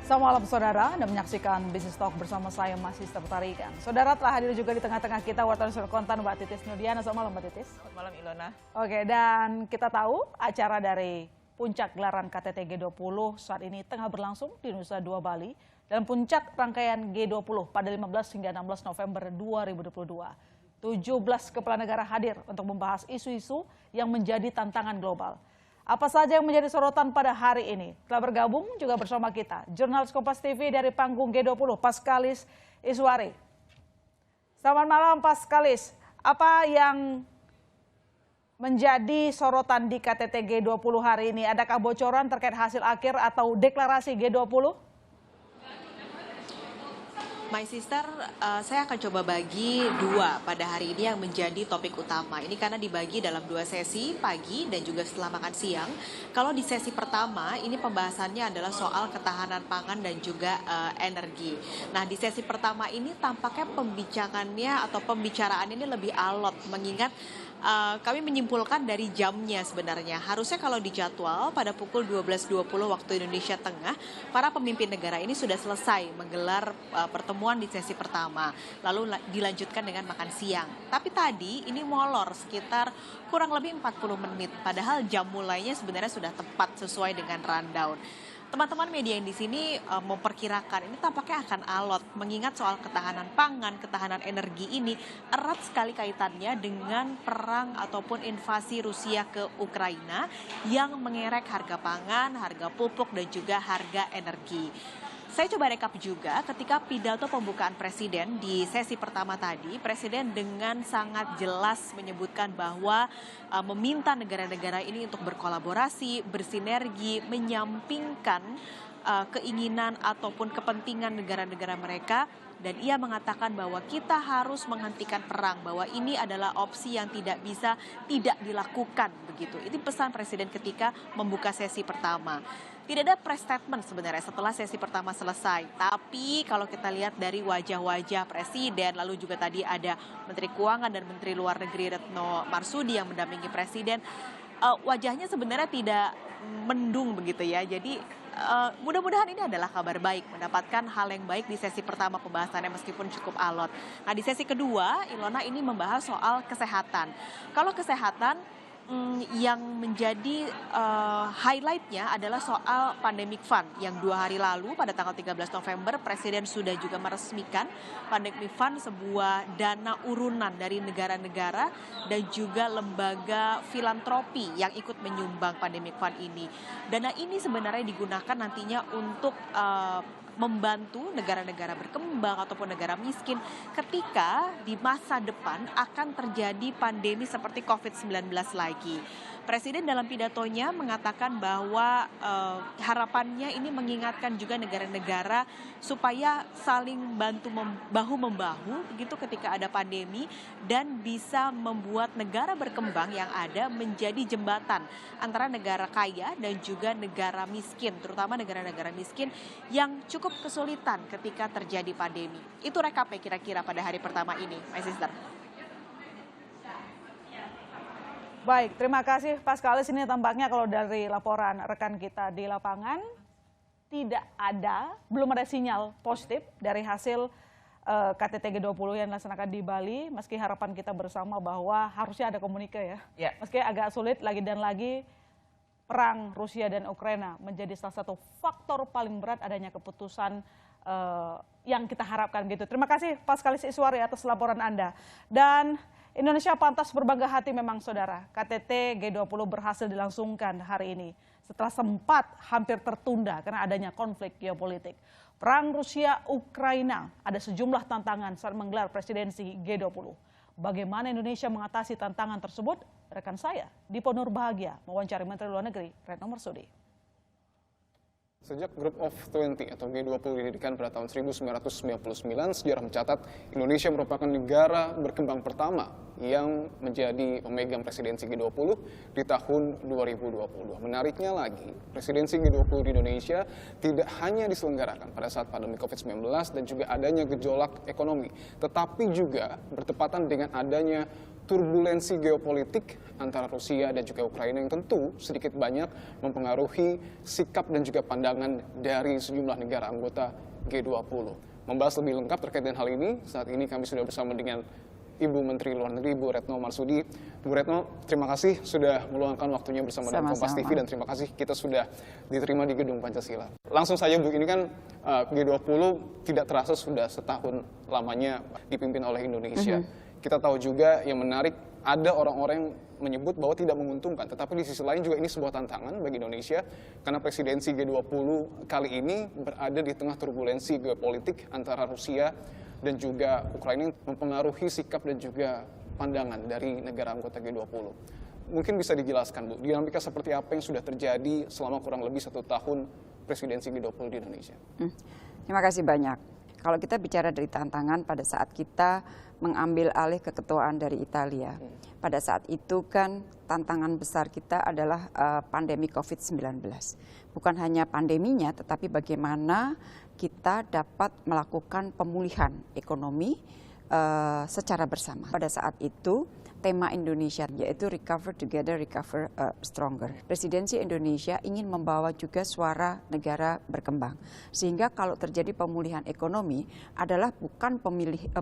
Selamat malam saudara, Anda menyaksikan Business Talk bersama saya Masih Tertarikan. Saudara telah hadir juga di tengah-tengah kita wartawan konten Mbak Titis Nudiana. Selamat malam Mbak Titis. Selamat malam Ilona. Oke, dan kita tahu acara dari puncak gelaran KTT G20 saat ini tengah berlangsung di Nusa Dua Bali dan puncak rangkaian G20 pada 15 hingga 16 November 2022. 17 kepala negara hadir untuk membahas isu-isu yang menjadi tantangan global. Apa saja yang menjadi sorotan pada hari ini? Telah bergabung juga bersama kita jurnalis Kompas TV dari panggung G20, Paskalis Iswari. Selamat malam Paskalis. Apa yang menjadi sorotan di KTT G20 hari ini? Adakah bocoran terkait hasil akhir atau deklarasi G20? My sister, saya akan coba bagi dua pada hari ini yang menjadi topik utama. Ini karena dibagi dalam dua sesi, pagi dan juga setelah makan siang. Kalau di sesi pertama, ini pembahasannya adalah soal ketahanan pangan dan juga energi. Nah, di sesi pertama ini tampaknya pembicaraan ini lebih alot, mengingat kami menyimpulkan dari jamnya sebenarnya. Harusnya kalau dijadwal pada pukul 12.20 waktu Indonesia Tengah, para pemimpin negara ini sudah selesai menggelar pertemuan di sesi pertama. Lalu dilanjutkan dengan makan siang. Tapi tadi ini molor sekitar kurang lebih 40 menit. Padahal jam mulainya sebenarnya sudah tepat sesuai dengan rundown. Teman-teman media yang di sini memperkirakan ini tampaknya akan alot, mengingat soal ketahanan pangan, ketahanan energi ini erat sekali kaitannya dengan perang ataupun invasi Rusia ke Ukraina yang mengerek harga pangan, harga pupuk dan juga harga energi. Saya coba rekap juga ketika pidato pembukaan Presiden di sesi pertama tadi, Presiden dengan sangat jelas menyebutkan bahwa meminta negara-negara ini untuk berkolaborasi, bersinergi, menyampingkan keinginan ataupun kepentingan negara-negara mereka. Dan ia mengatakan bahwa kita harus menghentikan perang, bahwa ini adalah opsi yang tidak bisa tidak dilakukan begitu. Itu pesan Presiden ketika membuka sesi pertama. Tidak ada press statement sebenarnya setelah sesi pertama selesai. Tapi kalau kita lihat dari wajah-wajah Presiden, lalu juga tadi ada Menteri Keuangan dan Menteri Luar Negeri Retno Marsudi yang mendampingi Presiden, wajahnya sebenarnya tidak mendung begitu ya. Jadi mudah-mudahan ini adalah kabar baik, mendapatkan hal yang baik di sesi pertama pembahasannya meskipun cukup alot. Nah, di sesi kedua, Ilona ini membahas soal kesehatan. Kalau kesehatan, yang menjadi highlight-nya adalah soal Pandemic Fund yang 2 hari lalu pada tanggal 13 November Presiden sudah juga meresmikan Pandemic Fund, sebuah dana urunan dari negara-negara dan juga lembaga filantropi yang ikut menyumbang Pandemic Fund ini. Dana ini sebenarnya digunakan nantinya untuk membantu negara-negara berkembang ataupun negara miskin ketika di masa depan akan terjadi pandemi seperti COVID-19 lagi. Presiden dalam pidatonya mengatakan bahwa harapannya ini mengingatkan juga negara-negara supaya saling bantu bahu-membahu begitu ketika ada pandemi dan bisa membuat negara berkembang yang ada menjadi jembatan antara negara kaya dan juga negara miskin, terutama negara-negara miskin yang cukup kesulitan ketika terjadi pandemi. Itu rekapnya kira-kira pada hari pertama ini, my sister. Baik, terima kasih Paskalis. Ini tampaknya kalau dari laporan rekan kita di lapangan belum ada sinyal positif dari hasil KTT G20 yang dilaksanakan di Bali. Meski harapan kita bersama bahwa harusnya ada komunikasi ya. Meski agak sulit lagi dan lagi, perang Rusia dan Ukraina menjadi salah satu faktor paling berat adanya keputusan yang kita harapkan gitu. Terima kasih Paskalis Iswari atas laporan Anda. Dan Indonesia pantas berbangga hati memang saudara. KTT G20 berhasil dilangsungkan hari ini setelah sempat hampir tertunda karena adanya konflik geopolitik. Perang Rusia-Ukraina, ada sejumlah tantangan saat menggelar presidensi G20. Bagaimana Indonesia mengatasi tantangan tersebut? Rekan saya, Dipo Nurbahagia, mewawancari Menteri Luar Negeri Retno Marsudi. Sejak Group of 20 atau G20 didirikan pada tahun 1999, sejarah mencatat Indonesia merupakan negara berkembang pertama yang menjadi pemegang presidensi G20 di tahun 2022. Menariknya lagi, presidensi G20 di Indonesia tidak hanya diselenggarakan pada saat pandemi COVID-19 dan juga adanya gejolak ekonomi, tetapi juga bertepatan dengan adanya turbulensi geopolitik antara Rusia dan juga Ukraina yang tentu sedikit banyak mempengaruhi sikap dan juga pandangan dari sejumlah negara anggota G20. Membahas lebih lengkap terkait dengan hal ini, saat ini kami sudah bersama dengan Ibu Menteri Luar Negeri, Bu Retno Marsudi. Bu Retno, terima kasih sudah meluangkan waktunya bersama dengan Kompas TV, dan terima kasih kita sudah diterima di Gedung Pancasila. Langsung saja Bu, ini kan G20 tidak terasa sudah setahun lamanya dipimpin oleh Indonesia. Kita tahu juga yang menarik, ada orang-orang yang menyebut bahwa tidak menguntungkan, tetapi di sisi lain juga ini sebuah tantangan bagi Indonesia karena presidensi G20 kali ini berada di tengah turbulensi geopolitik antara Rusia dan juga Ukraina yang mempengaruhi sikap dan juga pandangan dari negara anggota G20. Mungkin bisa dijelaskan, Bu, dinamika seperti apa yang sudah terjadi selama kurang lebih 1 tahun presidensi G20 di Indonesia? Terima kasih banyak. Kalau kita bicara dari tantangan pada saat kita mengambil alih keketuaan dari Italia, pada saat itu kan tantangan besar kita adalah pandemi COVID-19. Bukan hanya pandeminya, tetapi bagaimana kita dapat melakukan pemulihan ekonomi secara bersama. Pada saat itu tema Indonesia yaitu Recover Together, Recover Stronger. Presidensi Indonesia ingin membawa juga suara negara berkembang. Sehingga kalau terjadi pemulihan ekonomi adalah bukan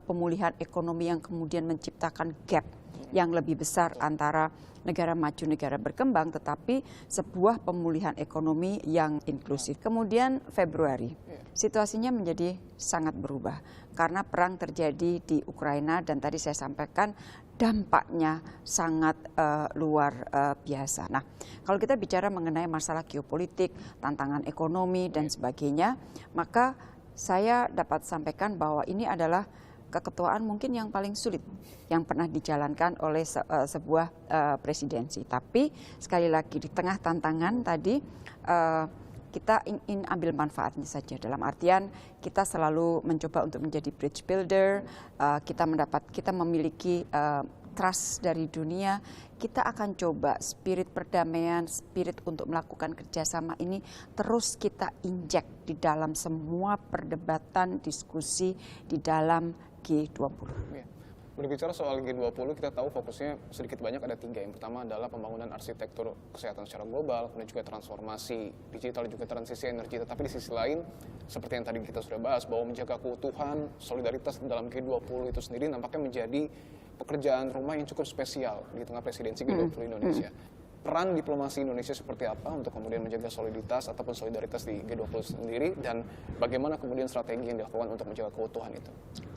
pemulihan ekonomi yang kemudian menciptakan gap yang lebih besar antara negara maju, negara berkembang, tetapi sebuah pemulihan ekonomi yang inklusif. Kemudian Februari, situasinya menjadi sangat berubah karena perang terjadi di Ukraina dan tadi saya sampaikan dampaknya sangat luar biasa. Nah, kalau kita bicara mengenai masalah geopolitik, tantangan ekonomi dan sebagainya, maka saya dapat sampaikan bahwa ini adalah keketuaan mungkin yang paling sulit yang pernah dijalankan oleh sebuah presidensi. Tapi sekali lagi di tengah tantangan tadi kita ingin ambil manfaatnya saja. Dalam artian kita selalu mencoba untuk menjadi bridge builder, kita memiliki trust dari dunia. Kita akan coba spirit perdamaian, spirit untuk melakukan kerjasama ini terus kita injek di dalam semua perdebatan, diskusi di dalam G20. Ya. Berbicara soal G20, kita tahu fokusnya sedikit banyak ada 3. Yang pertama adalah pembangunan arsitektur kesehatan secara global, kemudian juga transformasi digital, juga transisi energi. Tetapi di sisi lain, seperti yang tadi kita sudah bahas, bahwa menjaga keutuhan, solidaritas dalam G20 itu sendiri nampaknya menjadi pekerjaan rumah yang cukup spesial di tengah presidensi G20 Indonesia. Peran diplomasi Indonesia seperti apa untuk kemudian menjaga soliditas ataupun solidaritas di G20 sendiri, dan bagaimana kemudian strategi yang dilakukan untuk menjaga keutuhan itu?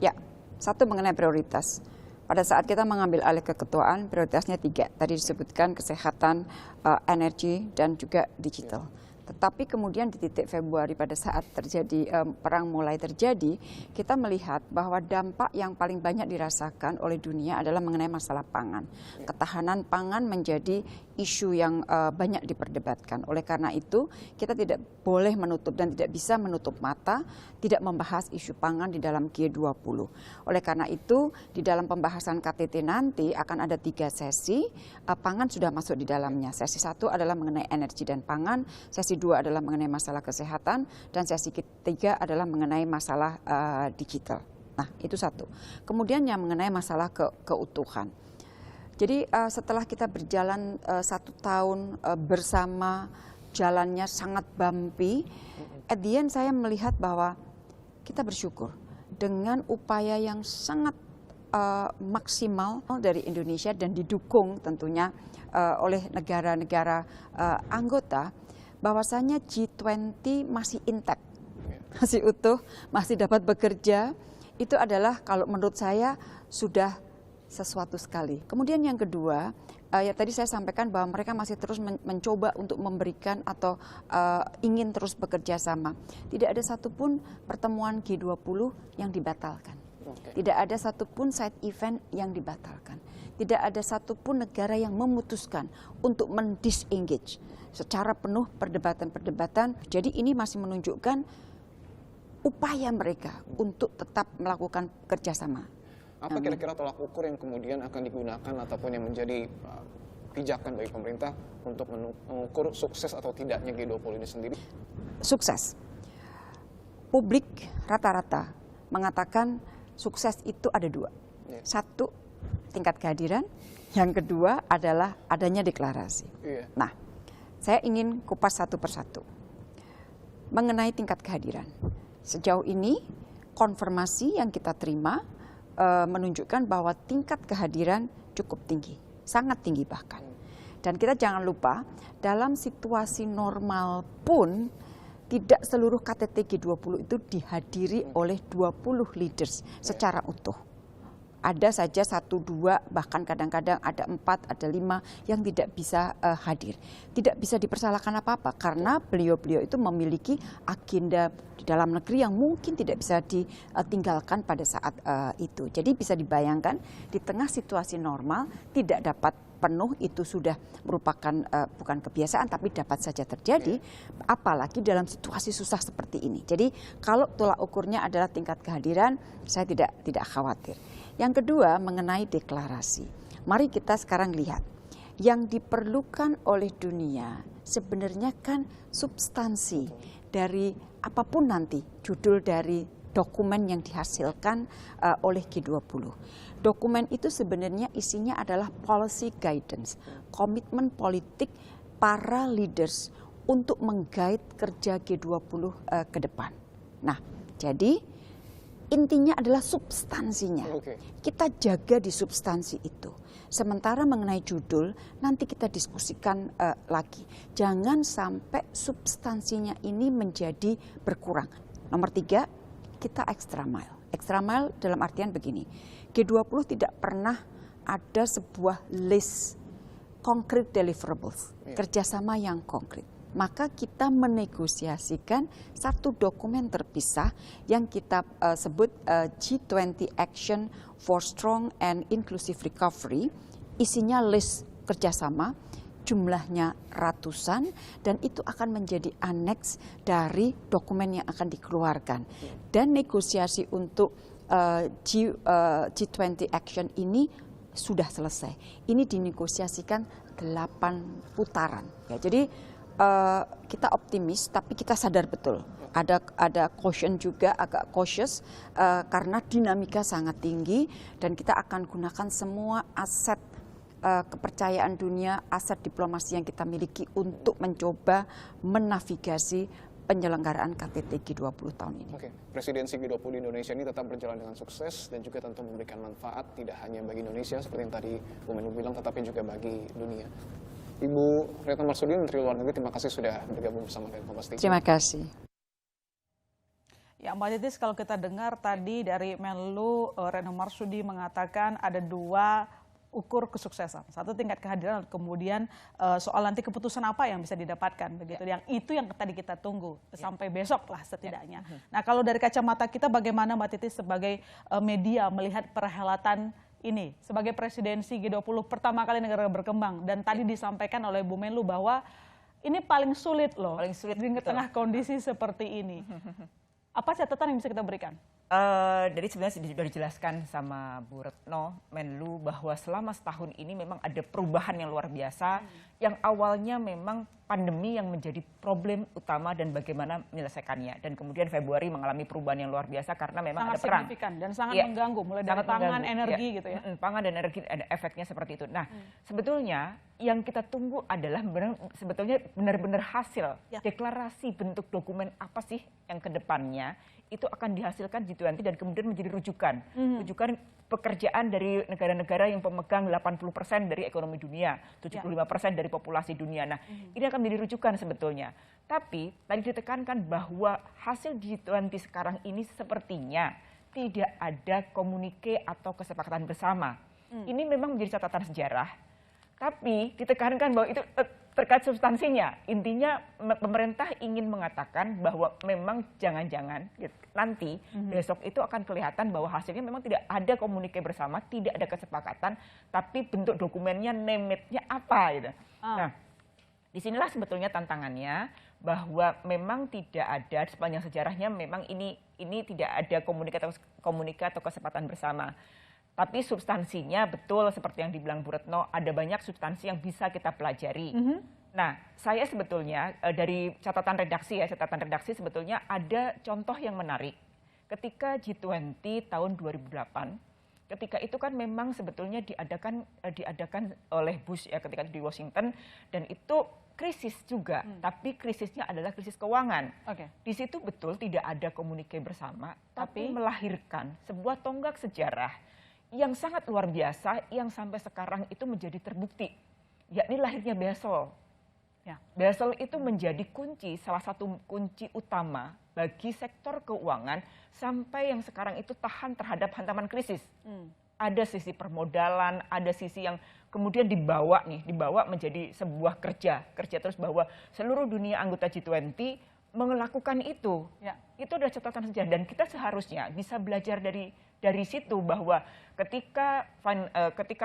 Ya, satu mengenai prioritas. Pada saat kita mengambil alih keketuaan, prioritasnya 3. Tadi disebutkan kesehatan, energi, dan juga digital. Tetapi kemudian di titik Februari pada saat terjadi perang mulai terjadi, kita melihat bahwa dampak yang paling banyak dirasakan oleh dunia adalah mengenai masalah pangan. Ketahanan pangan menjadi isu yang banyak diperdebatkan. Oleh karena itu, kita tidak boleh menutup dan tidak bisa menutup mata tidak membahas isu pangan di dalam G20. Oleh karena itu, di dalam pembahasan KTT nanti akan ada 3 sesi, pangan sudah masuk di dalamnya. Sesi 1 adalah mengenai energi dan pangan, sesi 2 adalah mengenai masalah kesehatan, dan sesi 3 adalah mengenai masalah digital. Nah, itu 1. Kemudian yang mengenai masalah keutuhan. Jadi setelah kita berjalan 1 tahun bersama, jalannya sangat bumpy, at the end saya melihat bahwa kita bersyukur dengan upaya yang sangat maksimal dari Indonesia dan didukung tentunya oleh negara-negara anggota, bahwasanya G20 masih intact, masih utuh, masih dapat bekerja. Itu adalah kalau menurut saya sudah sesuatu sekali. Kemudian yang kedua, ya tadi saya sampaikan bahwa mereka masih terus mencoba untuk memberikan atau ingin terus bekerja sama. Tidak ada satupun pertemuan G20 yang dibatalkan. Tidak ada satupun side event yang dibatalkan. Tidak ada satupun negara yang memutuskan untuk mendisengage secara penuh perdebatan-perdebatan. Jadi ini masih menunjukkan upaya mereka untuk tetap melakukan kerjasama. Apa kira-kira tolak ukur yang kemudian akan digunakan ataupun yang menjadi pijakan bagi pemerintah untuk mengukur sukses atau tidaknya G20 ini sendiri? Sukses. Publik rata-rata mengatakan sukses itu ada 2. 1, tingkat kehadiran, yang kedua adalah adanya deklarasi. Nah, saya ingin kupas satu persatu. Mengenai tingkat kehadiran, sejauh ini konfirmasi yang kita terima menunjukkan bahwa tingkat kehadiran cukup tinggi, sangat tinggi bahkan. Dan kita jangan lupa, dalam situasi normal pun tidak seluruh KTT G20 itu dihadiri oleh 20 leaders secara utuh. Ada saja 1, 2, bahkan kadang-kadang ada 4, ada 5 yang tidak bisa hadir. Tidak bisa dipersalahkan apa-apa karena beliau-beliau itu memiliki agenda di dalam negeri yang mungkin tidak bisa ditinggalkan pada saat itu. Jadi bisa dibayangkan di tengah situasi normal tidak dapat penuh itu sudah merupakan bukan kebiasaan tapi dapat saja terjadi, apalagi dalam situasi susah seperti ini. Jadi kalau tolak ukurnya adalah tingkat kehadiran, saya tidak khawatir. Yang kedua mengenai deklarasi. Mari kita sekarang lihat yang diperlukan oleh dunia sebenarnya kan substansi dari apapun nanti judul dari dokumen yang dihasilkan oleh G20. Dokumen itu sebenarnya isinya adalah policy guidance, komitmen politik para leaders untuk menggait kerja G20 ke depan. Nah, jadi intinya adalah substansinya. Kita jaga di substansi itu. Sementara mengenai judul, nanti kita diskusikan lagi. Jangan sampai substansinya ini menjadi berkurang. Nomor 3, kita extra mile. Extra mile dalam artian begini, G20 tidak pernah ada sebuah list concrete deliverables, kerjasama yang konkret. Maka kita menegosiasikan satu dokumen terpisah yang kita sebut G20 Action for Strong and Inclusive Recovery, isinya list kerjasama, jumlahnya ratusan, dan itu akan menjadi aneks dari dokumen yang akan dikeluarkan. Dan negosiasi untuk G20 Action ini sudah selesai. Ini dinegosiasikan 8 putaran. Ya, jadi kita optimis, tapi kita sadar betul ada caution juga, agak cautious karena dinamika sangat tinggi dan kita akan gunakan semua aset kepercayaan dunia, aset diplomasi yang kita miliki untuk mencoba menavigasi penyelenggaraan KTT G20 tahun ini. Presidensi G20 di Indonesia ini tetap berjalan dengan sukses dan juga tentu memberikan manfaat tidak hanya bagi Indonesia seperti yang tadi Bu Menlu bilang, tetapi juga bagi dunia. Ibu Retno Marsudi, Menteri Luar Negeri, terima kasih sudah bergabung bersama dengan Kompas TV. Terima kasih. Ya, Mbak Titis, kalau kita dengar tadi dari Menlu Retno Marsudi mengatakan ada 2 ukur kesuksesan. Satu tingkat kehadiran, kemudian soal nanti keputusan apa yang bisa didapatkan begitu. Yang itu yang tadi kita tunggu sampai besok lah setidaknya. Nah, kalau dari kacamata kita bagaimana Mbak Titis sebagai media melihat perhelatan ini sebagai presidensi G20 pertama kali negara berkembang, dan tadi disampaikan oleh Bu Menlu bahwa ini paling sulit loh, paling sulit di tengah kondisi seperti ini. Apa catatan yang bisa kita berikan? Dari sebenarnya sudah dijelaskan sama Bu Retno Menlu bahwa selama setahun ini memang ada perubahan yang luar biasa, yang awalnya memang pandemi yang menjadi problem utama dan bagaimana menyelesaikannya. Dan kemudian Februari mengalami perubahan yang luar biasa karena memang sangat ada perang. Signifikan dan sangat mengganggu, mulai dari pangan, energi gitu ya. Pangan dan energi ada efeknya seperti itu. Nah, sebetulnya yang kita tunggu adalah sebetulnya benar-benar hasil deklarasi bentuk dokumen apa sih yang kedepannya itu akan dihasilkan G20 dan kemudian menjadi rujukan. Rujukan pekerjaan dari negara-negara yang pemegang 80% dari ekonomi dunia, 75% dari populasi dunia. Nah, ini akan menjadi rujukan sebetulnya. Tapi tadi ditekankan bahwa hasil G20 sekarang ini sepertinya tidak ada komunike atau kesepakatan bersama. Ini memang menjadi catatan sejarah. Tapi ditekankan bahwa itu terkait substansinya. Intinya pemerintah ingin mengatakan bahwa memang jangan-jangan nanti besok itu akan kelihatan bahwa hasilnya memang tidak ada komunike bersama, tidak ada kesepakatan, tapi bentuk dokumennya, name-it-nya apa gitu. Nah, disinilah sebetulnya tantangannya bahwa memang tidak ada sepanjang sejarahnya memang ini tidak ada komunikasi atau kesepakatan bersama. Tapi substansinya betul seperti yang dibilang Bu Retno, ada banyak substansi yang bisa kita pelajari. Nah, saya sebetulnya dari catatan redaksi sebetulnya ada contoh yang menarik. Ketika G20 tahun 2008, ketika itu kan memang sebetulnya diadakan oleh Bush ya ketika di Washington, dan itu krisis juga, tapi krisisnya adalah krisis keuangan. Di situ betul tidak ada komunikasi bersama, tapi melahirkan sebuah tonggak sejarah yang sangat luar biasa yang sampai sekarang itu menjadi terbukti, yakni lahirnya Basel. Ya, Basel itu menjadi salah satu kunci utama bagi sektor keuangan sampai yang sekarang itu tahan terhadap hantaman krisis. Ada sisi permodalan, ada sisi yang kemudian dibawa menjadi sebuah kerja terus bahwa seluruh dunia anggota G20 melakukan itu. Ya. Itu adalah catatan sejarah dan kita seharusnya bisa belajar dari situ bahwa ketika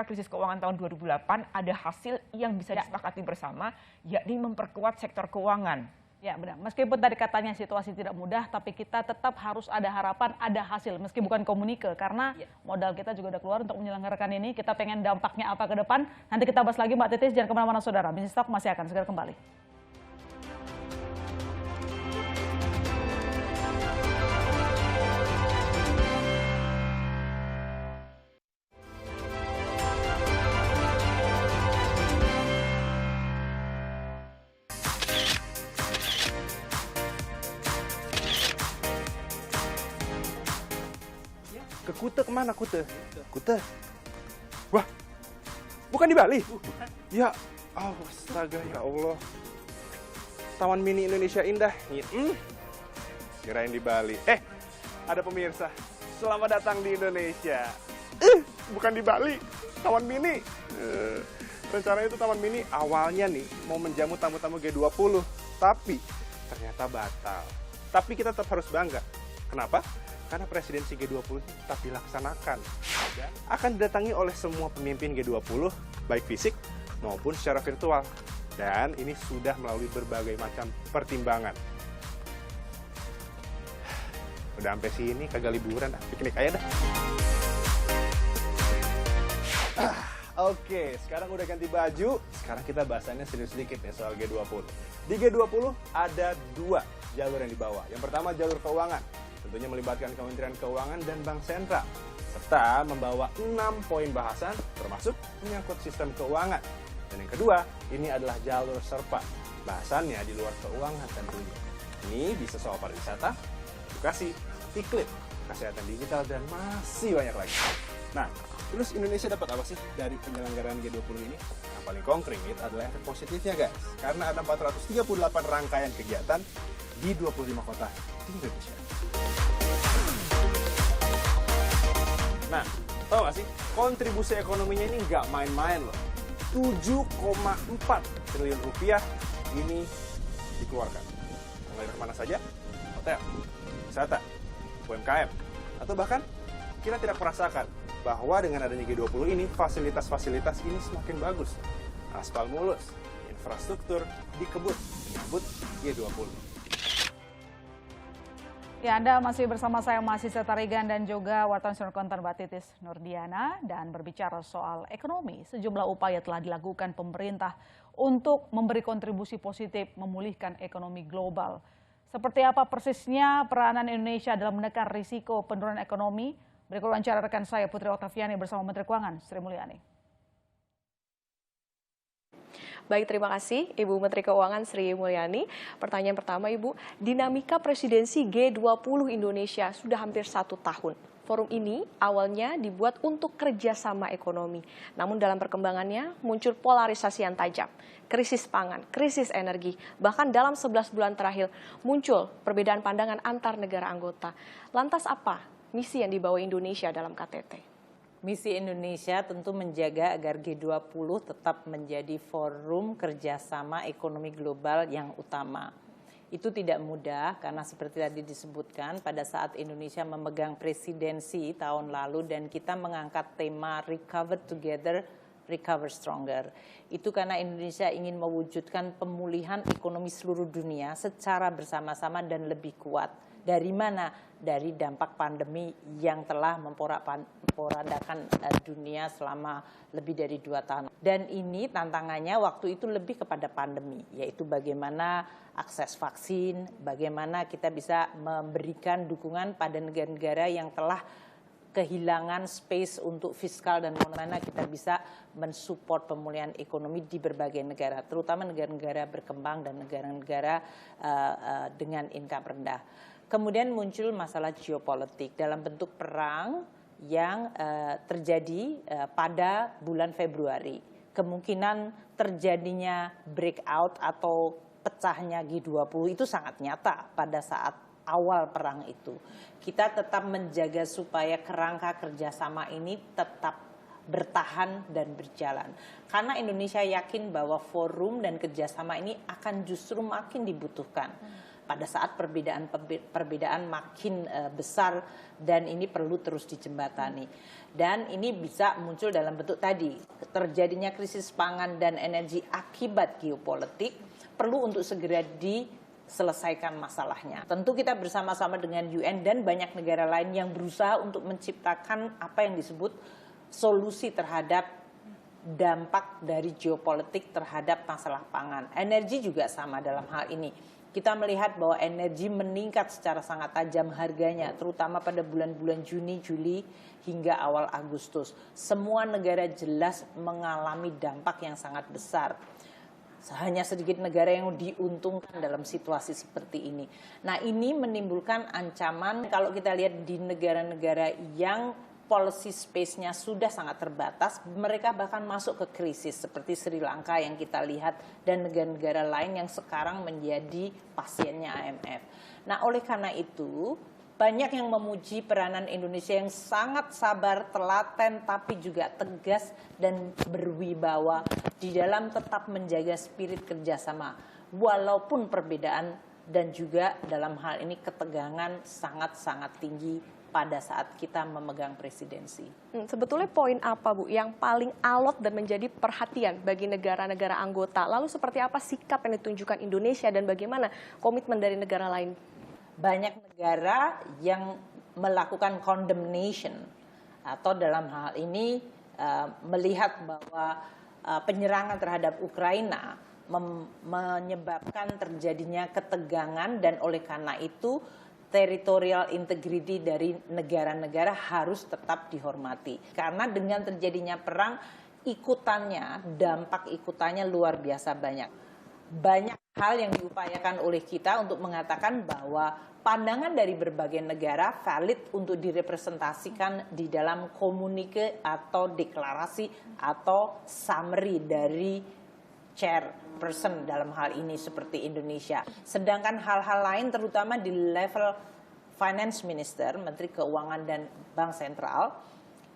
krisis keuangan tahun 2008 ada hasil yang bisa disepakati bersama, yakni memperkuat sektor keuangan. Ya benar, meskipun tadi katanya situasi tidak mudah, tapi kita tetap harus ada harapan, ada hasil, meski bukan komunike, karena modal kita juga udah keluar untuk menyelenggarakan ini, kita pengen dampaknya apa ke depan, nanti kita bahas lagi Mbak Titis, jangan kemana-mana saudara, Bisnis Talk masih akan segera kembali. Ke Kute kemana Kute? Kute? Wah, bukan di Bali? Ya, astaga ya Allah. Taman Mini Indonesia Indah. Kirain di Bali. Ada pemirsa. Selamat datang di Indonesia. Bukan di Bali. Taman Mini. Rencananya itu Taman Mini awalnya nih mau menjamu tamu-tamu G20. Tapi ternyata batal. Tapi kita tetap harus bangga. Kenapa? Karena presidensi G20 tetap dilaksanakan. Akan didatangi oleh semua pemimpin G20, baik fisik maupun secara virtual. Dan ini sudah melalui berbagai macam pertimbangan. Udah sampai sini, kagak liburan, piknik aja dah. Oke, sekarang udah ganti baju. Sekarang kita bahasannya serius sedikit nih soal G20. Di G20 ada 2 jalur yang dibawa. Yang pertama jalur keuangan. Tentunya melibatkan Kementerian Keuangan dan Bank Sentral, serta membawa 6 poin bahasan, termasuk menyangkut sistem keuangan. Dan yang kedua, ini adalah jalur serpa, bahasannya di luar keuangan tentunya. Ini bisa soal pariwisata, edukasi, iklim, kesehatan digital, dan masih banyak lagi. Nah, terus Indonesia dapat apa sih dari penyelenggaraan G20 ini? Yang paling konkret adalah efek positifnya guys, karena ada 438 rangkaian kegiatan di 25 kota di Indonesia. Nah, tau gak sih, kontribusi ekonominya ini nggak main-main loh. 7,4 triliun rupiah ini dikeluarkan. Mulai dari mana saja? Hotel, wisata, UMKM, atau bahkan kita tidak merasakan bahwa dengan adanya G20 ini, fasilitas-fasilitas ini semakin bagus. Aspal mulus, infrastruktur dikebut menyambut G20. Ya, Anda masih bersama saya, mahasiswa Tarigan, dan juga wartawan senior konten Mbak Titis Nurdiana. Dan berbicara soal ekonomi, sejumlah upaya telah dilakukan pemerintah untuk memberi kontribusi positif memulihkan ekonomi global. Seperti apa persisnya peranan Indonesia dalam menekan risiko penurunan ekonomi? Berikut wawancara rekan saya Putri Oktaviani bersama Menteri Keuangan Sri Mulyani. Baik, terima kasih Ibu Menteri Keuangan Sri Mulyani. Pertanyaan pertama Ibu, dinamika presidensi G20 Indonesia sudah hampir 1 tahun. Forum ini awalnya dibuat untuk kerjasama ekonomi. Namun dalam perkembangannya muncul polarisasi yang tajam. Krisis pangan, krisis energi, bahkan dalam 11 bulan terakhir muncul perbedaan pandangan antar negara anggota. Lantas apa misi yang dibawa Indonesia dalam KTT? Misi Indonesia tentu menjaga agar G20 tetap menjadi forum kerjasama ekonomi global yang utama. Itu tidak mudah karena seperti tadi disebutkan pada saat Indonesia memegang presidensi tahun lalu dan kita mengangkat tema Recover Together, Recover Stronger. Itu karena Indonesia ingin mewujudkan pemulihan ekonomi seluruh dunia secara bersama-sama dan lebih kuat. Dari mana? Dari dampak pandemi yang telah memporak-porandakan dunia selama lebih dari 2 tahun. Dan ini tantangannya waktu itu lebih kepada pandemi, yaitu bagaimana akses vaksin, bagaimana kita bisa memberikan dukungan pada negara-negara yang telah kehilangan space untuk fiskal dan moneter, kita bisa mensupport pemulihan ekonomi di berbagai negara, terutama negara-negara berkembang dan negara-negara dengan income rendah. Kemudian muncul masalah geopolitik dalam bentuk perang yang terjadi pada bulan Februari. Kemungkinan terjadinya breakout atau pecahnya G20 itu sangat nyata pada saat awal perang itu. Kita tetap menjaga supaya kerangka kerjasama ini tetap bertahan dan berjalan. Karena Indonesia yakin bahwa forum dan kerjasama ini akan justru makin dibutuhkan pada saat perbedaan makin besar dan ini perlu terus dijembatani. Dan ini bisa muncul dalam bentuk tadi, terjadinya krisis pangan dan energi akibat geopolitik perlu untuk segera diselesaikan masalahnya. Tentu kita bersama-sama dengan UN dan banyak negara lain yang berusaha untuk menciptakan apa yang disebut solusi terhadap dampak dari geopolitik terhadap masalah pangan. Energi juga sama dalam hal ini. Kita melihat bahwa energi meningkat secara sangat tajam harganya, terutama pada bulan-bulan Juni, Juli, hingga awal Agustus. Semua negara jelas mengalami dampak yang sangat besar. Hanya sedikit negara yang diuntungkan dalam situasi seperti ini. Nah, ini menimbulkan ancaman kalau kita lihat di negara-negara yang policy space-nya sudah sangat terbatas, mereka bahkan masuk ke krisis seperti Sri Lanka yang kita lihat dan negara-negara lain yang sekarang menjadi pasiennya IMF. Nah, oleh karena itu banyak yang memuji peranan Indonesia yang sangat sabar, telaten, tapi juga tegas dan berwibawa di dalam tetap menjaga spirit kerjasama, walaupun perbedaan dan juga dalam hal ini ketegangan sangat-sangat tinggi pada saat kita memegang presidensi. Sebetulnya poin apa, Bu, yang paling alot dan menjadi perhatian bagi negara-negara anggota? Lalu seperti apa sikap yang ditunjukkan Indonesia dan bagaimana komitmen dari negara lain? Banyak negara yang melakukan condemnation atau dalam hal ini melihat bahwa penyerangan terhadap Ukraina menyebabkan terjadinya ketegangan dan oleh karena itu territorial integrity dari negara-negara harus tetap dihormati. Karena dengan terjadinya perang, dampak ikutannya luar biasa banyak. Banyak hal yang diupayakan oleh kita untuk mengatakan bahwa pandangan dari berbagai negara valid untuk direpresentasikan di dalam komunike atau deklarasi atau summary dari chairperson dalam hal ini seperti Indonesia. Sedangkan hal-hal lain terutama di level finance minister, menteri keuangan dan bank sentral,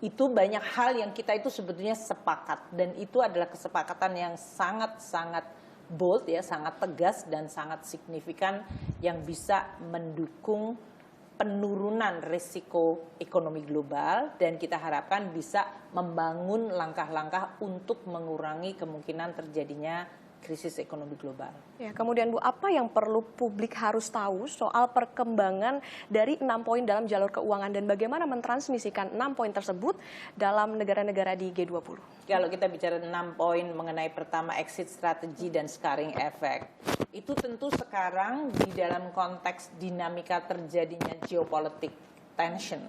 itu banyak hal yang kita itu sebetulnya sepakat dan itu adalah kesepakatan yang sangat-sangat bold ya, sangat tegas dan sangat signifikan yang bisa mendukung penurunan risiko ekonomi global dan kita harapkan bisa membangun langkah-langkah untuk mengurangi kemungkinan terjadinya krisis ekonomi global. Ya, kemudian Bu, apa yang perlu publik harus tahu soal perkembangan dari 6 poin dalam jalur keuangan dan bagaimana mentransmisikan 6 poin tersebut dalam negara-negara di G20? Kalau kita bicara 6 poin mengenai pertama exit strategy dan scarring effect, itu tentu sekarang di dalam konteks dinamika terjadinya geopolitik tension,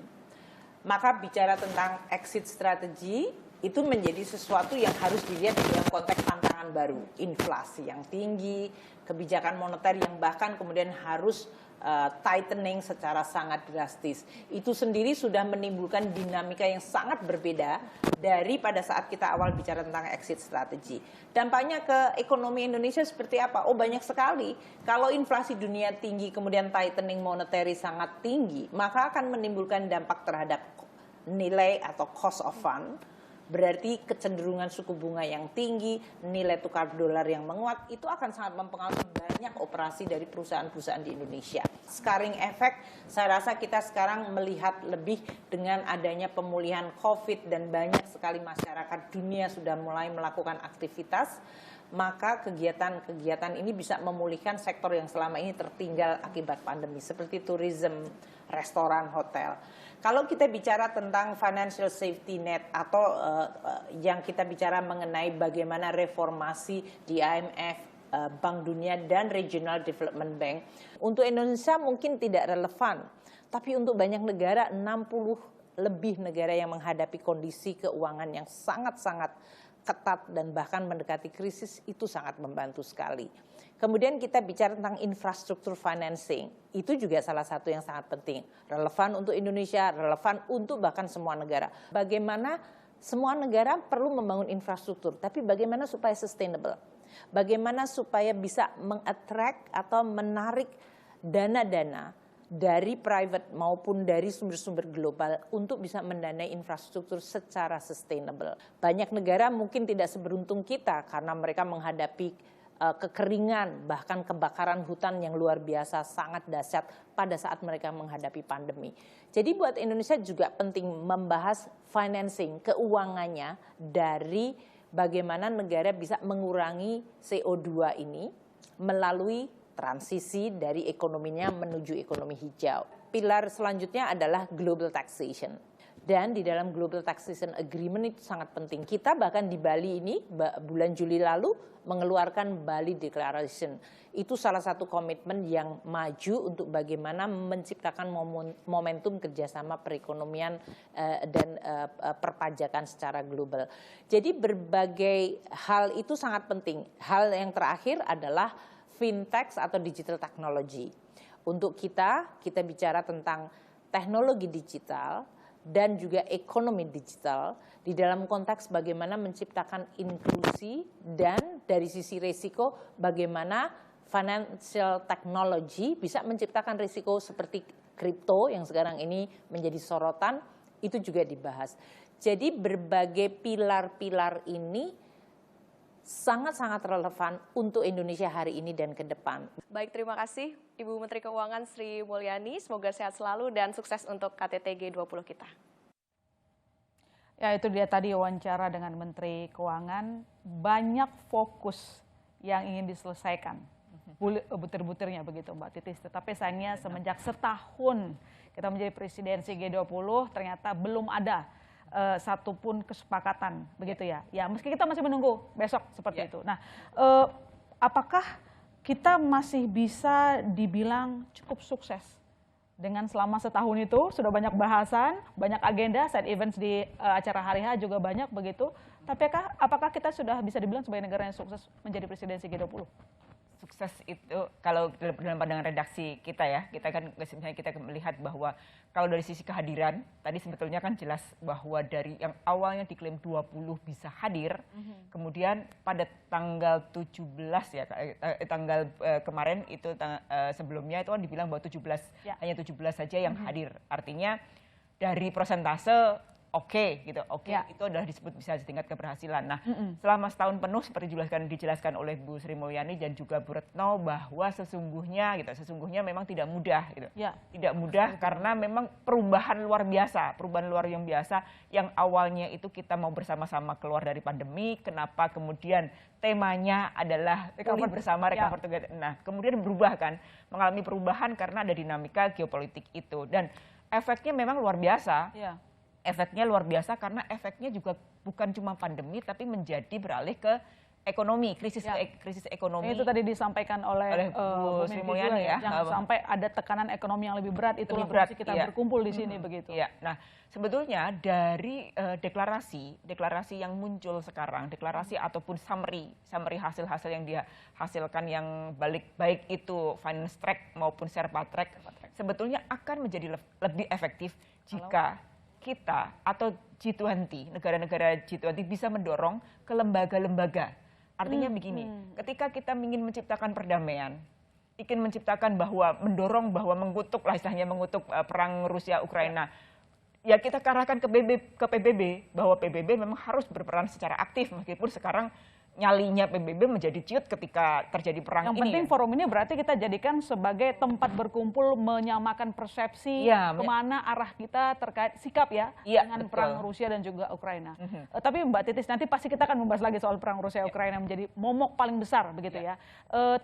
maka bicara tentang exit strategy itu menjadi sesuatu yang harus dilihat dalam konteks tantangan baru, inflasi yang tinggi, kebijakan moneter yang bahkan kemudian harus tightening secara sangat drastis. Itu sendiri sudah menimbulkan dinamika yang sangat berbeda dari pada saat kita awal bicara tentang exit strategy. Dampaknya ke ekonomi Indonesia seperti apa? Oh, banyak sekali. Kalau inflasi dunia tinggi kemudian tightening monetary sangat tinggi, maka akan menimbulkan dampak terhadap nilai atau cost of fund. Berarti kecenderungan suku bunga yang tinggi, nilai tukar dolar yang menguat, itu akan sangat mempengaruhi banyak operasi dari perusahaan-perusahaan di Indonesia. Scarring effect, saya rasa kita sekarang melihat lebih dengan adanya pemulihan COVID dan banyak sekali masyarakat dunia sudah mulai melakukan aktivitas, maka kegiatan-kegiatan ini bisa memulihkan sektor yang selama ini tertinggal akibat pandemi, seperti tourism, restoran, hotel. Kalau kita bicara tentang financial safety net atau yang kita bicara mengenai bagaimana reformasi di IMF, Bank Dunia dan Regional Development Bank, untuk Indonesia mungkin tidak relevan, tapi untuk banyak negara 60 lebih negara yang menghadapi kondisi keuangan yang sangat-sangat ketat dan bahkan mendekati krisis, itu sangat membantu sekali. Kemudian kita bicara tentang infrastruktur financing, itu juga salah satu yang sangat penting. Relevan untuk Indonesia, relevan untuk bahkan semua negara. Bagaimana semua negara perlu membangun infrastruktur, tapi bagaimana supaya sustainable? Bagaimana supaya bisa mengattract atau menarik dana-dana dari private maupun dari sumber-sumber global untuk bisa mendanai infrastruktur secara sustainable. Banyak negara mungkin tidak seberuntung kita karena mereka menghadapi kekeringan, bahkan kebakaran hutan yang luar biasa sangat dahsyat pada saat mereka menghadapi pandemi. Jadi buat Indonesia juga penting membahas financing, keuangannya dari bagaimana negara bisa mengurangi CO2 ini melalui transisi dari ekonominya menuju ekonomi hijau. Pilar selanjutnya adalah global taxation. Dan di dalam global taxation agreement itu sangat penting. Kita bahkan di Bali ini bulan Juli lalu mengeluarkan Bali Declaration. Itu salah satu komitmen yang maju untuk bagaimana menciptakan momentum kerjasama perekonomian dan perpajakan secara global. Jadi berbagai hal itu sangat penting. Hal yang terakhir adalah fintech atau digital technology. Untuk kita bicara tentang teknologi digital dan juga ekonomi digital di dalam konteks bagaimana menciptakan inklusi dan dari sisi risiko bagaimana financial technology bisa menciptakan risiko seperti kripto yang sekarang ini menjadi sorotan, itu juga dibahas. Jadi berbagai pilar-pilar ini sangat-sangat relevan untuk Indonesia hari ini dan ke depan. Baik, terima kasih Ibu Menteri Keuangan Sri Mulyani. Semoga sehat selalu dan sukses untuk KTT G20 kita. Ya, itu dia tadi wawancara dengan Menteri Keuangan. Banyak fokus yang ingin diselesaikan. Butir-butirnya begitu Mbak Titis. Tetapi sayangnya semenjak setahun kita menjadi presidensi G20 ternyata belum ada satupun kesepakatan begitu ya. Ya, meski kita masih menunggu besok seperti itu. Nah, apakah kita masih bisa dibilang cukup sukses dengan selama setahun itu sudah banyak bahasan, banyak agenda, side events di acara Hari H juga banyak begitu. Tapi apakah kita sudah bisa dibilang sebagai negara yang sukses menjadi presidensi G20? Sukses itu kalau dalam pandangan redaksi kita ya, kita kan misalnya kita melihat bahwa kalau dari sisi kehadiran tadi sebetulnya kan jelas bahwa dari yang awalnya diklaim 20 bisa hadir, kemudian pada tanggal 17 ya tanggal kemarin itu sebelumnya itu kan dibilang bahwa 17 hanya 17 saja yang hadir. Artinya dari persentase oke, gitu. Itu adalah disebut bisa tingkat keberhasilan. Nah, selama setahun penuh seperti dijelaskan oleh Bu Sri Mulyani dan juga Bu Retno bahwa sesungguhnya memang tidak mudah gitu. Tidak mudah karena memang perubahan luar biasa yang awalnya itu kita mau bersama-sama keluar dari pandemi, kenapa kemudian temanya adalah recover bersama, recover together. Nah, kemudian berubah kan, mengalami perubahan karena ada dinamika geopolitik itu dan efeknya memang luar biasa. Efeknya luar biasa karena efeknya juga bukan cuma pandemi tapi menjadi beralih ke ekonomi, krisis ekonomi. Itu tadi disampaikan oleh Bu Sri Mulyani ya, yang sampai ada tekanan ekonomi yang lebih berat, itulah fungsi kita berkumpul di sini begitu. Nah, sebetulnya dari deklarasi yang muncul sekarang, deklarasi ataupun summary hasil-hasil yang dia hasilkan yang baik itu finance track maupun Sherpa track, sebetulnya akan menjadi lebih efektif jika kita atau G20, negara-negara G20 bisa mendorong ke lembaga-lembaga. Artinya begini, ketika kita ingin menciptakan perdamaian, ingin menciptakan mendorong mengutuk perang Rusia-Ukraina, ya kita arahkan ke PBB, bahwa PBB memang harus berperan secara aktif meskipun sekarang nyalinya PBB menjadi ciut ketika terjadi perang ini. Yang penting forum ini berarti kita jadikan sebagai tempat berkumpul menyamakan persepsi kemana arah kita terkait sikap dengan perang Rusia dan juga Ukraina. Tapi Mbak Titis, nanti pasti kita akan membahas lagi soal perang Rusia-Ukraina menjadi momok paling besar begitu ya.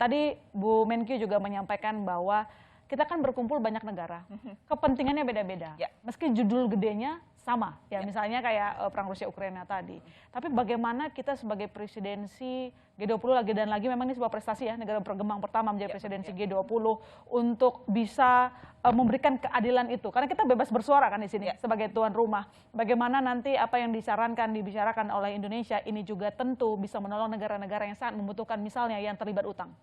Tadi Bu Menkyu juga menyampaikan bahwa kita kan berkumpul banyak negara, kepentingannya beda-beda. Meski judul gedenya sama ya, misalnya kayak perang Rusia Ukraina tadi. Tapi bagaimana kita sebagai presidensi G20 lagi dan lagi, memang ini sebuah prestasi ya, negara berkembang pertama menjadi presidensi G20 untuk bisa memberikan keadilan itu. Karena kita bebas bersuara kan di sini sebagai tuan rumah. Bagaimana nanti apa yang disarankan, dibicarakan oleh Indonesia ini juga tentu bisa menolong negara-negara yang sangat membutuhkan, misalnya yang terlibat utang.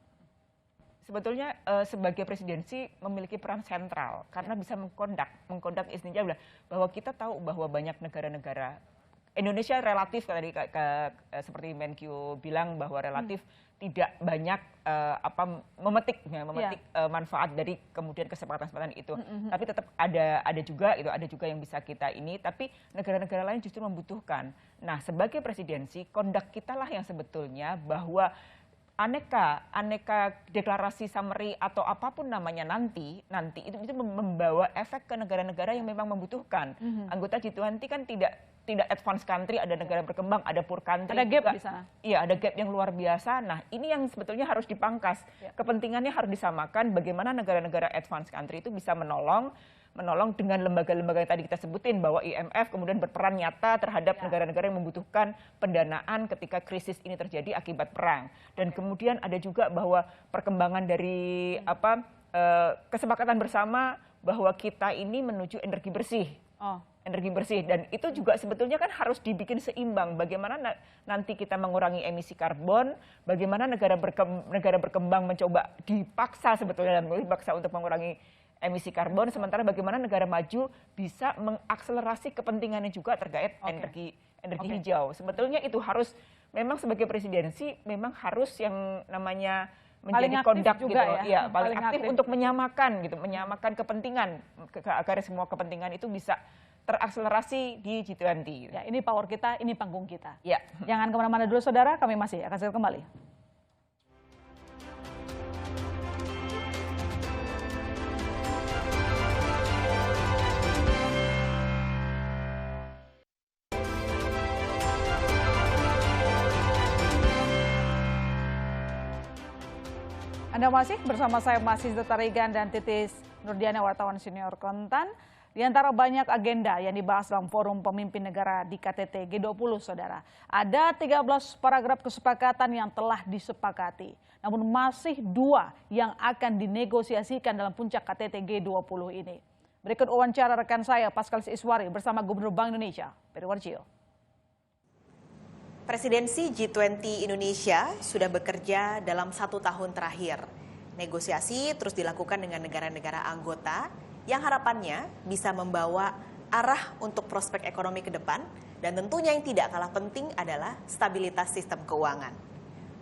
Sebetulnya sebagai presidensi memiliki peran sentral karena bisa mengkondak istilahnya bahwa kita tahu bahwa banyak negara-negara, Indonesia relatif tadi seperti Menkyu bilang bahwa relatif tidak banyak memetik manfaat dari kemudian kesempatan-kesempatan itu. Tapi tetap ada juga yang bisa kita ini, tapi negara-negara lain justru membutuhkan. Nah, sebagai presidensi, kondak kita lah yang sebetulnya bahwa aneka deklarasi summary atau apapun namanya nanti itu membawa efek ke negara-negara yang memang membutuhkan. Anggota G20 kan tidak advance country, ada negara berkembang, ada poor country. Ada gap di sana. Iya, ada gap yang luar biasa. Nah, ini yang sebetulnya harus dipangkas. Kepentingannya harus disamakan, bagaimana negara-negara advance country itu bisa menolong dengan lembaga-lembaga yang tadi kita sebutin, bahwa IMF kemudian berperan nyata terhadap negara-negara yang membutuhkan pendanaan ketika krisis ini terjadi akibat perang. Dan kemudian ada juga bahwa perkembangan dari kesepakatan bersama bahwa kita ini menuju energi bersih. Energi bersih, dan itu juga sebetulnya kan harus dibikin seimbang. Bagaimana nanti kita mengurangi emisi karbon, bagaimana negara berkembang mencoba dipaksa sebetulnya untuk mengurangi emisi karbon, sementara bagaimana negara maju bisa mengakselerasi kepentingannya juga terkait energi hijau. Sebetulnya itu harus, memang sebagai presidensi memang harus yang namanya menjadi kondak gitu, paling aktif untuk menyamakan kepentingan agar semua kepentingan itu bisa terakselerasi di G20. Ya, ini power kita, ini panggung kita. Ya. Jangan kemana-mana dulu saudara, kami masih akan segera kembali. Anda masih bersama saya, Masih Tarigan dan Titis Nurdiana, wartawan senior Kontan. Di antara banyak agenda yang dibahas dalam forum pemimpin negara di KTT G20, saudara, ada 13 paragraf kesepakatan yang telah disepakati. Namun masih 2 yang akan dinegosiasikan dalam puncak KTT G20 ini. Berikut wawancara rekan saya, Paskalis Iswari, bersama Gubernur Bank Indonesia, Peri Warjio. Presidensi G20 Indonesia sudah bekerja dalam 1 tahun terakhir. Negosiasi terus dilakukan dengan negara-negara anggota yang harapannya bisa membawa arah untuk prospek ekonomi ke depan, dan tentunya yang tidak kalah penting adalah stabilitas sistem keuangan.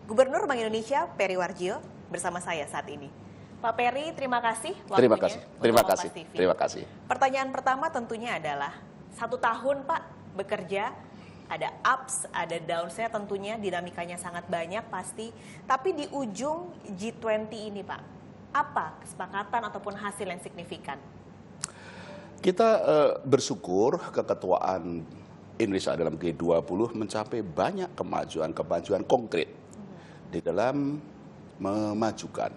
Gubernur Bank Indonesia Peri Warjio bersama saya saat ini. Pak Peri, terima kasih waktunya. Terima kasih. Pertanyaan pertama tentunya adalah 1 tahun Pak bekerja, ada ups, ada downs-nya tentunya, dinamikanya sangat banyak pasti. Tapi di ujung G20 ini Pak, apa kesepakatan ataupun hasil yang signifikan? Kita bersyukur keketuaan Indonesia dalam G20 mencapai banyak kemajuan konkret di dalam memajukan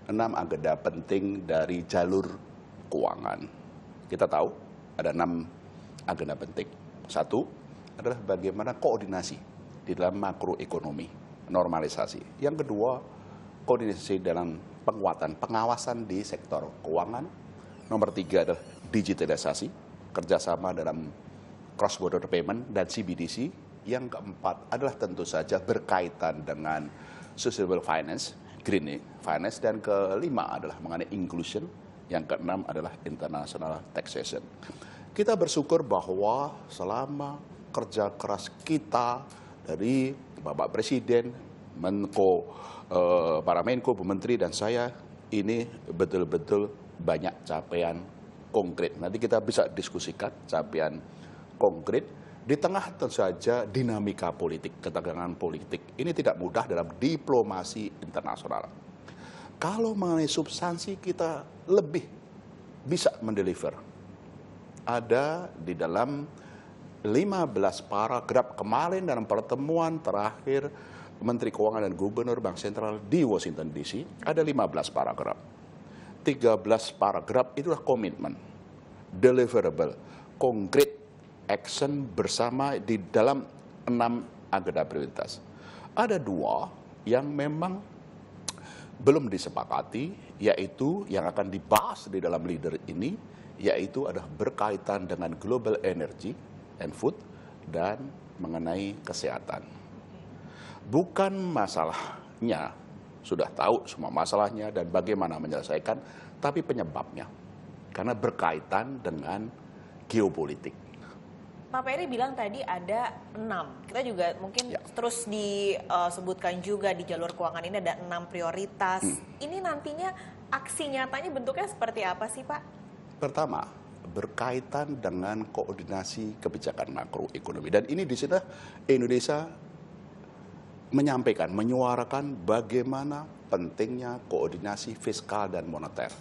6 agenda penting dari jalur keuangan. Kita tahu ada 6 agenda penting. 1 adalah bagaimana koordinasi di dalam makroekonomi, normalisasi. Yang kedua, koordinasi dalam pengawasan di sektor keuangan. Nomor 3 adalah digitalisasi, kerjasama dalam cross-border payment dan CBDC. Yang keempat adalah tentu saja berkaitan dengan sustainable finance, green finance. Dan kelima adalah mengenai inclusion. Yang keenam adalah international taxation. Kita bersyukur bahwa selama kerja keras kita dari Bapak Presiden, para Menko, Bu Menteri, dan saya, ini betul-betul banyak capaian konkret. Nanti kita bisa diskusikan capaian konkret di tengah tentu saja dinamika politik, ketegangan politik. Ini tidak mudah dalam diplomasi internasional. Kalau mengenai substansi kita lebih bisa mendeliver. Ada di dalam 15 paragraf kemarin dalam pertemuan terakhir Menteri Keuangan dan Gubernur Bank Sentral di Washington DC, ada 15 paragraf. 13 paragraf itulah komitmen, deliverable, konkret action bersama di dalam 6 agenda prioritas. Ada 2 yang memang belum disepakati, yaitu yang akan dibahas di dalam leader ini, yaitu adalah berkaitan dengan global energy and food dan mengenai kesehatan. Bukan masalahnya, sudah tahu semua masalahnya dan bagaimana menyelesaikan, tapi penyebabnya. Karena berkaitan dengan geopolitik. Pak Peri bilang tadi ada 6. Kita juga mungkin terus disebutkan juga di jalur keuangan ini ada 6 prioritas. Ini nantinya aksi nyatanya bentuknya seperti apa sih Pak? Pertama, berkaitan dengan koordinasi kebijakan makroekonomi. Dan ini di sini Indonesia menyampaikan, menyuarakan bagaimana pentingnya koordinasi fiskal dan moneter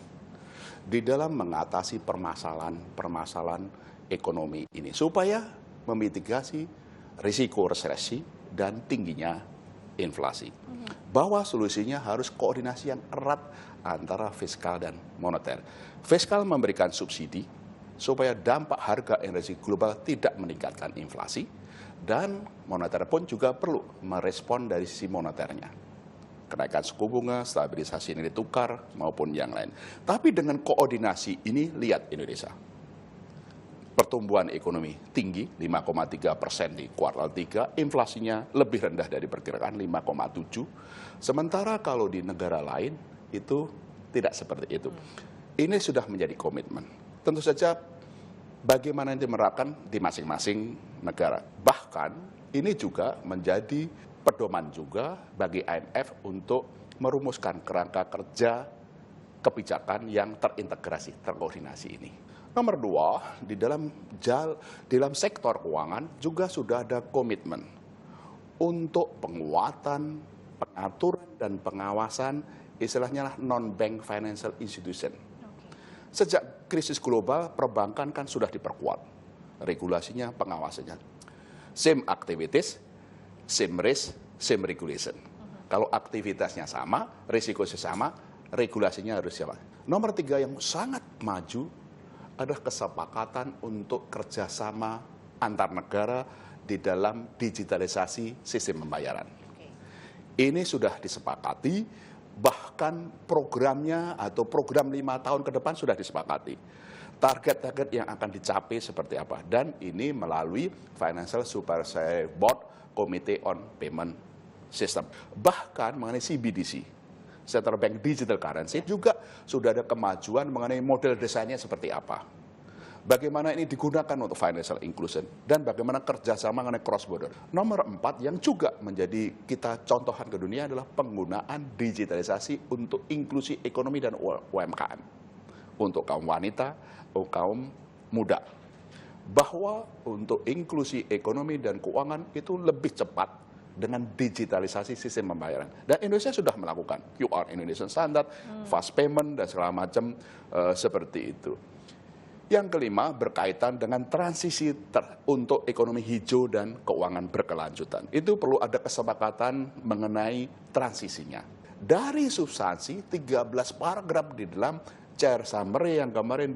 di dalam mengatasi permasalahan ekonomi ini supaya memitigasi risiko resesi dan tingginya inflasi. Bahwa solusinya harus koordinasi yang erat antara fiskal dan moneter. Fiskal memberikan subsidi supaya dampak harga energi global tidak meningkatkan inflasi, dan moneter pun juga perlu merespon dari sisi moneternya. Kenaikan suku bunga, stabilisasi nilai tukar, maupun yang lain. Tapi dengan koordinasi ini, lihat Indonesia. Pertumbuhan ekonomi tinggi, 5,3% di kuartal 3, inflasinya lebih rendah dari perkiraan 5,7%. Sementara kalau di negara lain itu tidak seperti itu. Ini sudah menjadi komitmen. Tentu saja bagaimana nanti menerapkan di masing-masing negara. Bahkan ini juga menjadi pedoman juga bagi IMF untuk merumuskan kerangka kerja kebijakan yang terintegrasi, terkoordinasi ini. Nomor 2, di dalam sektor keuangan juga sudah ada komitmen untuk penguatan, pengaturan, dan pengawasan istilahnya non-bank financial institution. Sejak krisis global, perbankan kan sudah diperkuat. Regulasinya, pengawasannya. Same activities, same risk, same regulation. Kalau aktivitasnya sama, risikonya sama, regulasinya harus sama. Nomor 3 yang sangat maju adalah kesepakatan untuk kerjasama antar negara di dalam digitalisasi sistem pembayaran. Ini sudah disepakati, bahkan programnya atau program 5 tahun ke depan sudah disepakati. Target-target yang akan dicapai seperti apa. Dan ini melalui Financial Supervisory Board Committee on Payment System. Bahkan mengenai CBDC, Central Bank Digital Currency, juga sudah ada kemajuan mengenai model desainnya seperti apa. Bagaimana ini digunakan untuk financial inclusion, dan bagaimana kerjasama mengenai cross border. Nomor 4 yang juga menjadi kita contohan ke dunia adalah penggunaan digitalisasi untuk inklusi ekonomi dan UMKM. Untuk kaum wanita, kaum muda. Bahwa untuk inklusi ekonomi dan keuangan itu lebih cepat dengan digitalisasi sistem pembayaran. Dan Indonesia sudah melakukan QR Indonesian Standard, fast payment, dan segala macam seperti itu. Yang kelima, berkaitan dengan transisi untuk ekonomi hijau dan keuangan berkelanjutan. Itu perlu ada kesepakatan mengenai transisinya. Dari substansi, 13 paragraf di dalam chair summary yang kemarin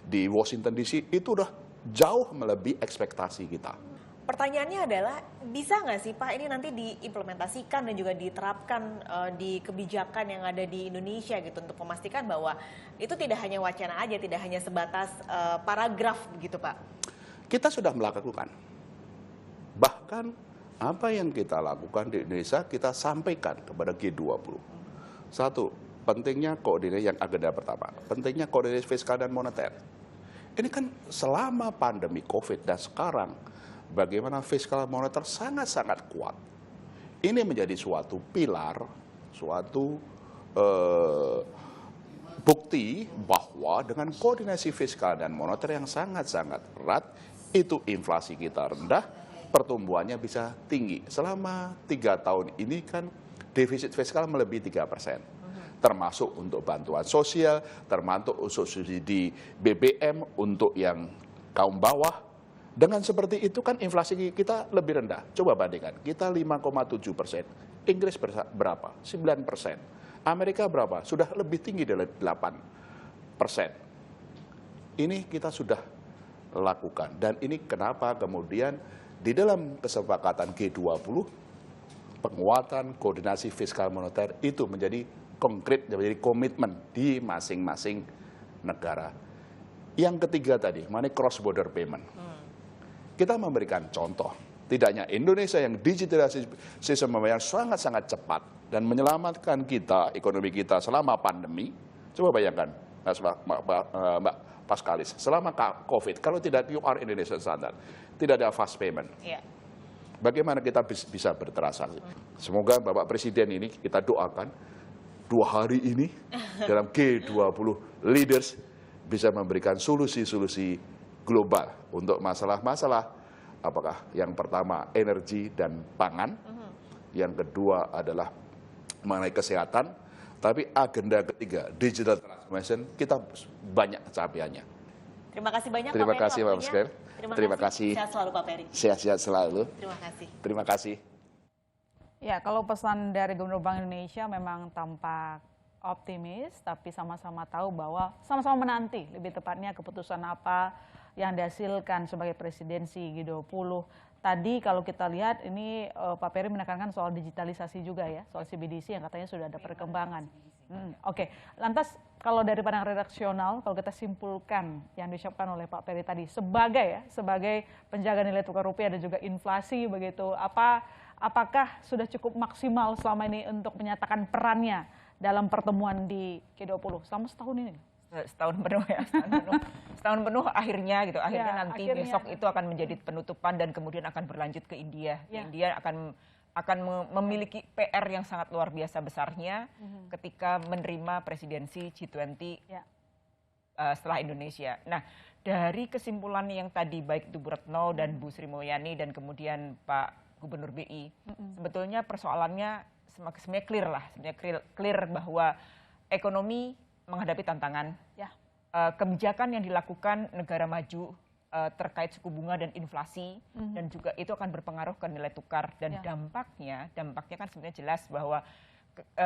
di Washington DC, itu udah jauh melebihi ekspektasi kita. Pertanyaannya adalah, bisa nggak sih Pak ini nanti diimplementasikan dan juga diterapkan di kebijakan yang ada di Indonesia gitu, untuk memastikan bahwa itu tidak hanya wacana aja, tidak hanya sebatas paragraf begitu Pak? Kita sudah melakukan. Bahkan apa yang kita lakukan di Indonesia kita sampaikan kepada G20. Satu, pentingnya koordinasi yang agenda pertama. Pentingnya koordinasi fiskal dan moneter. Ini kan selama pandemi COVID dan sekarang, bagaimana fiskal moneter sangat-sangat kuat. Ini menjadi suatu pilar, suatu bukti bahwa dengan koordinasi fiskal dan moneter yang sangat-sangat erat, itu inflasi kita rendah, pertumbuhannya bisa tinggi. Selama 3 tahun ini kan defisit fiskal melebihi 3%. Termasuk untuk bantuan sosial, termasuk untuk subsidi BBM untuk yang kaum bawah. Dengan seperti itu kan inflasi kita lebih rendah. Coba bandingkan, kita 5,7%. Inggris berapa? 9%. Amerika berapa? Sudah lebih tinggi dari 8%. Ini kita sudah lakukan. Dan ini kenapa kemudian di dalam kesepakatan G20, penguatan koordinasi fiskal moneter itu menjadi konkret, menjadi komitmen di masing-masing negara. Yang ketiga tadi, mengenai cross border payment. Kita memberikan contoh, tidak hanya Indonesia yang digitalisasi sistem pembayaran sangat-sangat cepat dan menyelamatkan kita, ekonomi kita selama pandemi. Coba bayangkan, Mbak Paskalis, selama COVID, kalau tidak QR Indonesia Standard, tidak ada fast payment. Bagaimana kita bisa bertransaksi? Semoga Bapak Presiden ini kita doakan 2 hari ini dalam G20 leaders bisa memberikan solusi-solusi global untuk masalah-masalah, apakah yang pertama energi dan pangan, yang kedua adalah mengenai kesehatan, tapi agenda ketiga digital transformation kita banyak capaiannya. Terima kasih banyak Terima Pak kasih Pak Sekir. Terima kasih. Sehat selalu Pak Peri. Sehat-sehat selalu. Terima kasih. Terima kasih. Ya, kalau pesan dari Gubernur Bank Indonesia memang tampak optimis, tapi sama-sama tahu bahwa sama-sama menanti lebih tepatnya keputusan apa yang dihasilkan sebagai presidensi G20. Tadi kalau kita lihat ini Pak Peri menekankan soal digitalisasi juga ya, soal CBDC yang katanya sudah ada perkembangan. Oke. Lantas kalau dari pandangan redaksional, kalau kita simpulkan yang diucapkan oleh Pak Peri tadi sebagai penjaga nilai tukar rupiah dan juga inflasi begitu, apakah sudah cukup maksimal selama ini untuk menyatakan perannya dalam pertemuan di G20 selama setahun ini? Setahun penuh ya, setahun penuh akhirnya gitu. Akhirnya nanti besok itu akan menjadi penutupan dan kemudian akan berlanjut ke India. India akan memiliki PR yang sangat luar biasa besarnya ketika menerima presidensi G20 setelah Indonesia. Nah, dari kesimpulan yang tadi baik itu Bu Retno dan Bu Sri Mulyani dan kemudian Pak Gubernur BI, sebetulnya persoalannya sebenarnya clear lah, clear bahwa ekonomi menghadapi tantangan, kebijakan yang dilakukan negara maju terkait suku bunga dan inflasi, dan juga itu akan berpengaruh ke nilai tukar, dan dampaknya kan sebenarnya jelas bahwa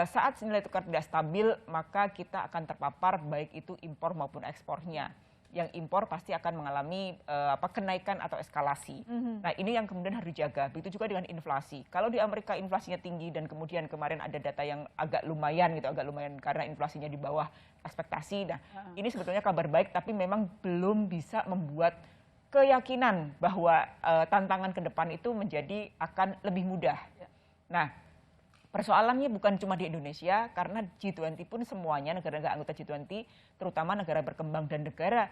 saat nilai tukar tidak stabil, maka kita akan terpapar baik itu impor maupun ekspornya. Yang impor pasti akan mengalami kenaikan atau eskalasi. Nah, ini yang kemudian harus dijaga. Begitu juga dengan inflasi. Kalau di Amerika inflasinya tinggi dan kemudian kemarin ada data yang agak lumayan karena inflasinya di bawah ekspektasi. Nah, ini sebetulnya kabar baik, tapi memang belum bisa membuat keyakinan bahwa tantangan ke depan itu akan lebih mudah. Nah, persoalannya bukan cuma di Indonesia, karena G20 pun semuanya negara-negara anggota G20, terutama negara berkembang dan negara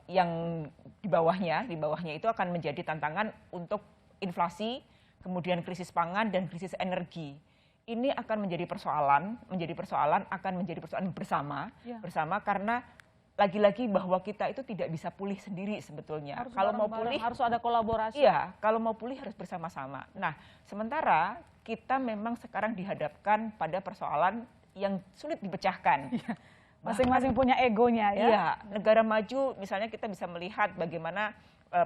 yang di bawahnya itu akan menjadi tantangan untuk inflasi, kemudian krisis pangan dan krisis energi. Ini akan menjadi persoalan bersama karena lagi-lagi bahwa kita itu tidak bisa pulih sendiri sebetulnya. Kalau mau pulih harus ada kolaborasi. Iya, kalau mau pulih harus bersama-sama. Nah, sementara kita memang sekarang dihadapkan pada persoalan yang sulit dipecahkan. Masing-masing punya egonya ya. Iya, negara maju misalnya kita bisa melihat bagaimana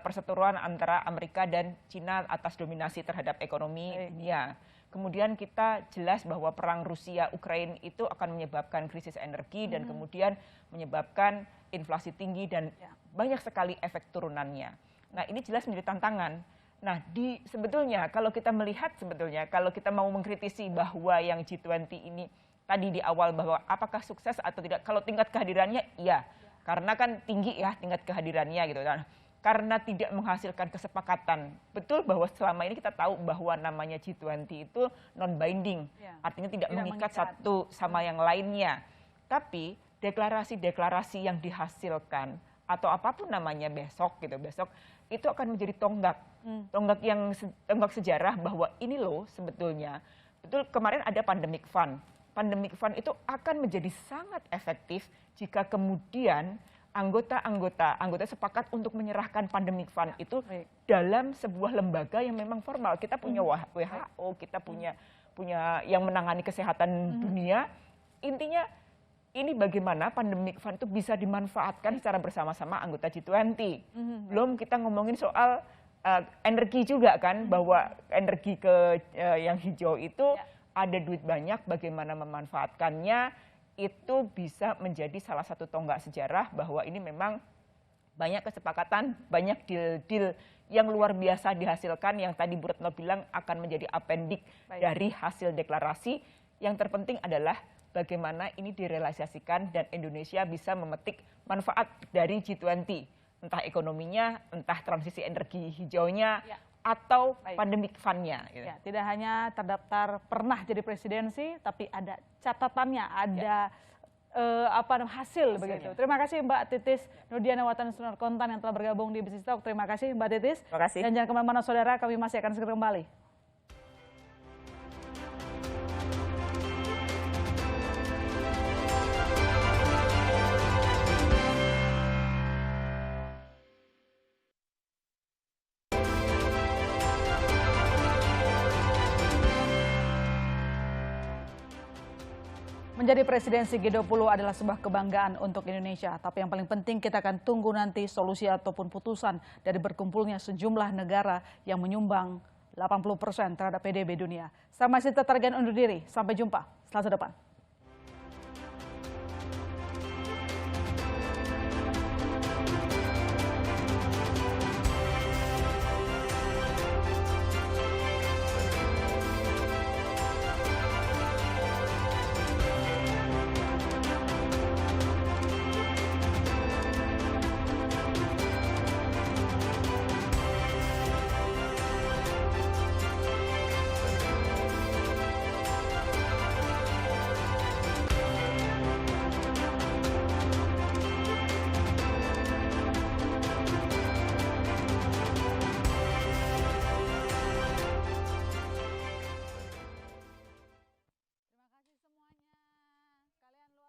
perseteruan antara Amerika dan Cina atas dominasi terhadap ekonomi dunia. Kemudian kita jelas bahwa perang Rusia-Ukraina itu akan menyebabkan krisis energi dan kemudian menyebabkan inflasi tinggi dan banyak sekali efek turunannya. Nah, ini jelas menjadi tantangan. Nah, sebetulnya kalau kita melihat kalau kita mau mengkritisi bahwa yang G20 ini tadi di awal bahwa apakah sukses atau tidak, kalau tingkat kehadirannya iya, karena kan tinggi ya tingkat kehadirannya gitu. Nah, karena tidak menghasilkan kesepakatan. Betul bahwa selama ini kita tahu bahwa namanya G20 itu non-binding, artinya tidak mengikat satu sama yang lainnya. Tapi deklarasi-deklarasi yang dihasilkan atau apapun namanya besok itu akan menjadi tonggak sejarah bahwa ini loh sebetulnya. Betul, kemarin ada pandemic fund. Pandemic fund itu akan menjadi sangat efektif jika kemudian anggota sepakat untuk menyerahkan pandemic fund itu dalam sebuah lembaga yang memang formal. Kita punya WHO, kita punya yang menangani kesehatan dunia. Intinya ini bagaimana pandemic fund itu bisa dimanfaatkan secara bersama-sama anggota G20. Belum kita ngomongin soal energi juga kan, bahwa energi yang hijau itu ada duit banyak, bagaimana memanfaatkannya itu bisa menjadi salah satu tonggak sejarah bahwa ini memang banyak kesepakatan, banyak deal-deal yang luar biasa dihasilkan, yang tadi Bu Retno bilang akan menjadi apendik dari hasil deklarasi. Yang terpenting adalah bagaimana ini direalisasikan dan Indonesia bisa memetik manfaat dari G20. Entah ekonominya, entah transisi energi hijaunya, atau pandemic fund-nya. Gitu. Ya, tidak hanya terdaftar pernah jadi presidensi, tapi ada catatannya, ada hasil begitu. Terima kasih Mbak Titis Nurdiana Watan Sunarkontan yang telah bergabung di Business Talk. Terima kasih Mbak Titis. Terima kasih. Dan jangan kemana-mana saudara, kami masih akan segera kembali. Menjadi presidensi G20 adalah sebuah kebanggaan untuk Indonesia. Tapi yang paling penting kita akan tunggu nanti solusi ataupun putusan dari berkumpulnya sejumlah negara yang menyumbang 80% terhadap PDB dunia. Saya masih tetap undur diri. Sampai jumpa. Selasa depan.